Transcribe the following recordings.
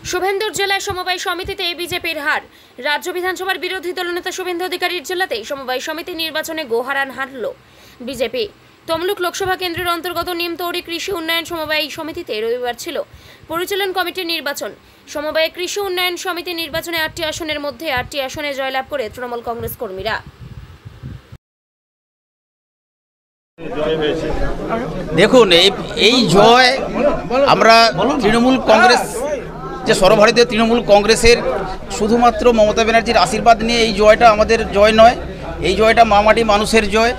শুভেন্দুর জেলায় সমবায় সমিতিতে বিজেপির হার। রাজ্য বিধানসভার বিরোধী দলনেতা শুভেন্দু অধিকারীর জেলাতেই সমবায় সমিতি নির্বাচনে গোহারান হারল বিজেপি। তমলুক লোকসভা কেন্দ্রের অন্তর্গত নিমতৌড়ি কৃষি উন্নয়ন সমবায় সমিতিতে রবিবার ছিল পরিচালন কমিটির নির্বাচন। সমবায় কৃষি উন্নয়ন সমিতি নির্বাচনে 8টি আসনের মধ্যে 8টি আসনে জয়লাভ করে তৃণমূল কংগ্রেস কর্মীরা। দেখুন, এই জয় আমরা তৃণমূল কংগ্রেস যে সর্বভারতীয় তৃণমূল কংগ্রেসের শুধুমাত্র মমতা ব্যানার্জির আশীর্বাদ নিয়ে এই জয়টা আমাদের জয় নয়, এই জয়টা মামাটি মানুষের জয়,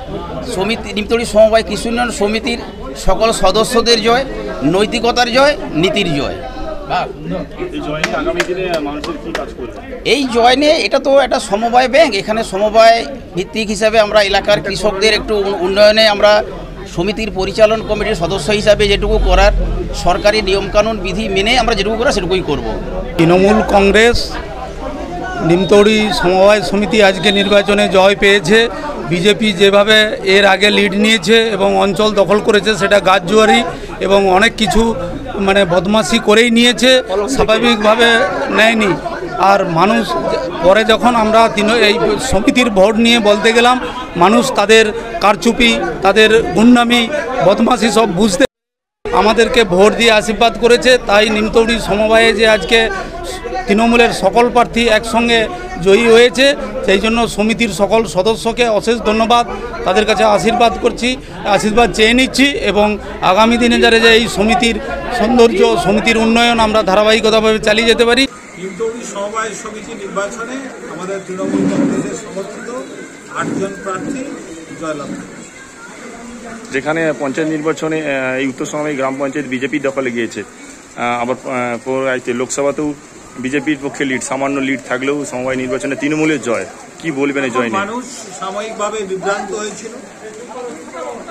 সমিতি নিমতৌড়ি সমবায় কৃষি উন্নয়ন সমিতির সকল সদস্যদের জয়, নৈতিকতার জয়, নীতির জয়। এই জয় নিয়ে এটা তো একটা সমবায় ব্যাংক, এখানে সমবায় ভিত্তিক হিসাবে আমরা এলাকার কৃষকদের একটু উন্নয়নে আমরা সমিতির পরিচালন কমিটির সদস্য হিসাবে যেটুকু করার সরকারি নিয়মকানুন বিধি মেনে আমরা যেটুকু করা সেটুকুই করব। তৃণমূল কংগ্রেস নিমতৌড়ি সমবায় সমিতি আজকে নির্বাচনে জয় পেয়েছে। বিজেপি যেভাবে এর আগে লিড নিয়েছে এবং অঞ্চল দখল করেছে সেটা গাছজুয়ারি এবং অনেক কিছু বদমাশি করেই নিয়েছে, স্বাভাবিকভাবে নেয়নি। আর মানুষ পরে যখন আমরা এই সমিতির ভোট নিয়ে বলতে গেলাম, মানুষ তাদের কারচুপি, তাদের গুন্ডামি, বদমাশি সব বুঝতে আমাদেরকে ভোট দিয়ে আশীর্বাদ করেছে। তাই নিমতৌড়ি সমবায়ে যে আজকে তৃণমূলের সকল প্রার্থী একসঙ্গে জয়ী হয়েছে, সেই জন্য সমিতির সকল সদস্যকে অশেষ ধন্যবাদ, তাদের কাছে আশীর্বাদ করছি, আশীর্বাদ চেয়ে নিচ্ছি এবং আগামী দিনে যারা যে এই সমিতির সৌন্দর্য, সমিতির উন্নয়ন আমরা ধারাবাহিকতাভাবে চালিয়ে যেতে পারি। নিমতৌড়ি সমবায় সমিতি নির্বাচনে আমাদের তৃণমূল কংগ্রেসের সমর্থিত 8 জন প্রার্থী জয়লাভ করেছে। যেখানে পঞ্চায়েত নির্বাচনে এই উত্তর সমবায় গ্রাম পঞ্চায়েত বিজেপি দখলে গিয়েছে, আবার লোকসভাতেও বিজেপির পক্ষে লিড, সামান্য লিড থাকলেও সমবায় নির্বাচনে তৃণমূলের জয়। কি বলবেন এই জয় নিয়ে? মানুষ সাময়িকভাবে বিভ্রান্ত হয়েছিল।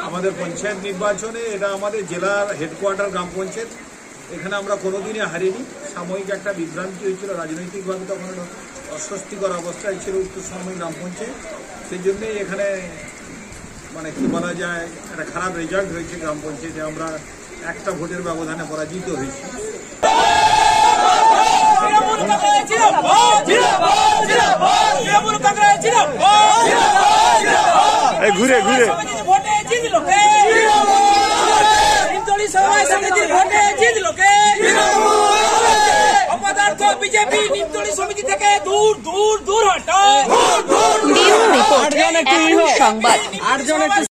আমাদের পঞ্চায়েত নির্বাচনে এটা আমাদের জেলার হেডকোয়ার্টার গ্রাম পঞ্চায়েত, এখানে আমরা কোনোদিনই হারিনি। সাময়িক একটা বিভ্রান্তি হয়েছিল, রাজনৈতিকভাবে তখন অস্বস্তিকর অবস্থায় ছিল উত্তর সমবায় গ্রাম পঞ্চায়েত, সেই জন্যই এখানে কি বলা যায়, একটা খারাপ রেজাল্ট হয়েছে গ্রাম পঞ্চায়েতে। আমরা একটা ভোটের ব্যবধানে পরাজিত হয়েছি। ঘুরে ঘুরে বিজেপি নিমতৌড়ি সমিতি থেকে দূর দূর দূর হটাও। সংবাদ।